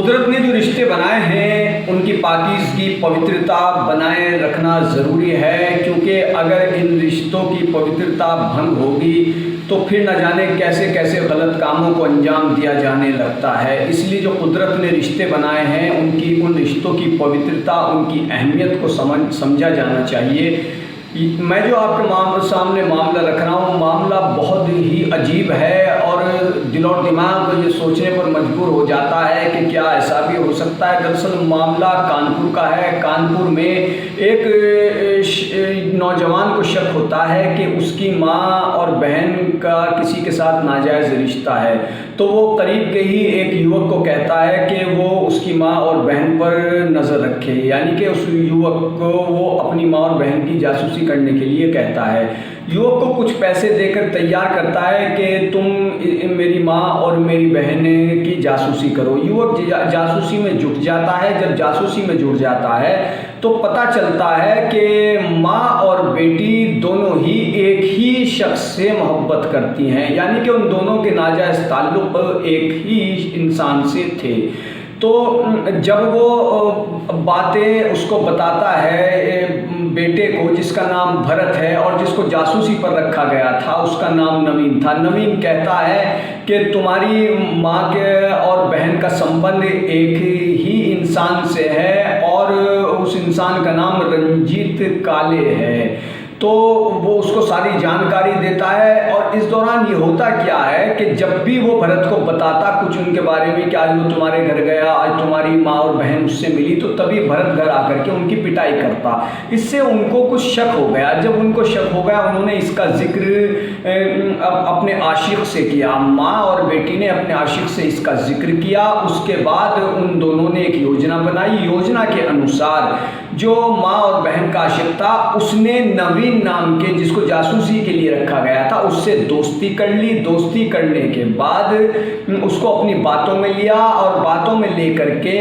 कुदरत ने जो रिश्ते बनाए हैं उनकी पाकीज़गी पवित्रता बनाए रखना ज़रूरी है, क्योंकि अगर इन रिश्तों की पवित्रता भंग होगी तो फिर न जाने कैसे कैसे गलत कामों को अंजाम दिया जाने लगता है। इसलिए जो कुदरत ने रिश्ते बनाए हैं उन रिश्तों की पवित्रता, उनकी अहमियत को समझा जाना चाहिए। मैं जो आपके सामने मामला रख रहा हूँ, मामला बहुत ही अजीब है और दिल और दिमाग ये सोचने पर मजबूर हो जाता है कि क्या ऐसा भी हो सकता है। दरअसल मामला कानपुर का है। कानपुर में एक नौजवान को शक होता है कि उसकी माँ और बहन का किसी के साथ नाजायज़ रिश्ता है, तो वो करीब के ही एक युवक को कहता है कि वो उसकी माँ और बहन पर नज़र रखे, यानी कि उस युवक को वो अपनी माँ और बहन की जासूसी करने के लिए कहता है। युवक को कुछ पैसे देकर तैयार करता है कि तुम मेरी माँ और मेरी बहन की जासूसी करो। युवक जासूसी में जुट जाता है। जब जासूसी में जुट जाता है तो पता चलता है कि माँ और बेटी दोनों ही एक ही शख्स से मोहब्बत करती हैं, यानी कि उन दोनों के नाजायज़ ताल्लुक़ एक ही इंसान से थे। तो जब वो बातें उसको बताता है बेटे को, जिसका नाम भरत है और जिसको जासूसी पर रखा गया था, उसका नाम नवीन था। नवीन कहता है कि तुम्हारी माँ के और बहन का संबंध एक ही इंसान से है और उस इंसान का नाम रंजीत काले है। तो वो उसको सारी जानकारी देता है और इस दौरान ये होता क्या है कि जब भी वो भरत को बताता कुछ उनके बारे में कि आज वो तुम्हारे घर गया, आज तुम्हारी माँ और बहन उससे मिली, तो तभी भरत घर आकर के उनकी पिटाई करता। इससे उनको कुछ शक हो गया। जब उनको शक हो गया, उन्होंने इसका जिक्र अपने आशिक से किया। माँ और बेटी ने अपने आशिक से इसका जिक्र किया। उसके बाद उन दोनों ने एक योजना बनाई। योजना के अनुसार जो माँ और बहन का आशिक था उसने नवीन नाम के, जिसको जासूसी के लिए रखा गया था, उससे दोस्ती कर ली। दोस्ती करने के बाद उसको अपनी बातों में लिया और बातों में लेकर के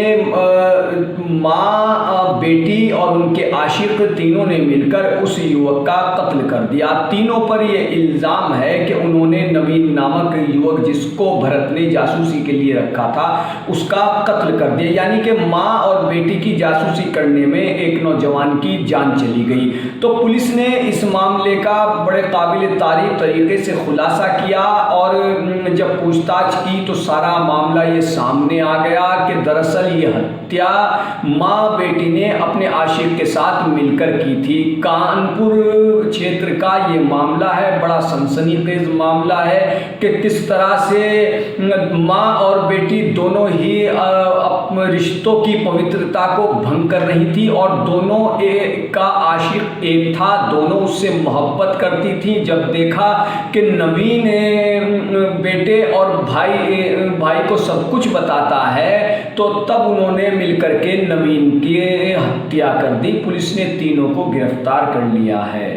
माँ, बेटी और उनके आशिक तीनों ने मिलकर उस युवक का कत्ल कर दिया। तीनों पर यह इल्ज़ाम है कि उन्होंने नवीन नामक युवक, जिसको भरत ने जासूसी के लिए रखा था, उसका कत्ल कर दिया। यानी कि माँ और बेटी की जासूसी करने में एक नौजवान की जान चली गई। तो पुलिस ने इस मामले का बड़े काबिल तारीफ तरीके से खुलासा किया और जब पूछताछ की तो सारा मामला ये सामने आ गया कि दरअसल ये हत्या माँ बेटी ने अपने आशिक के साथ मिलकर की थी। कानपुर क्षेत्र का ये मामला है, बड़ा सनसनीखेज मामला है कि किस तरह से माँ और बेटी दोनों ही अपने रिश्तों की पवित्रता को भंग कर रही थी और दोनों का आशिक एक था, दोनों उससे मोहब्बत करती थी। जब देखा कि नवीन बेटे और भाई को सब कुछ बताता है, तो तब उन्होंने मिलकर के नवीन की हत्या कर दी। पुलिस ने तीनों को गिरफ्तार कर लिया है।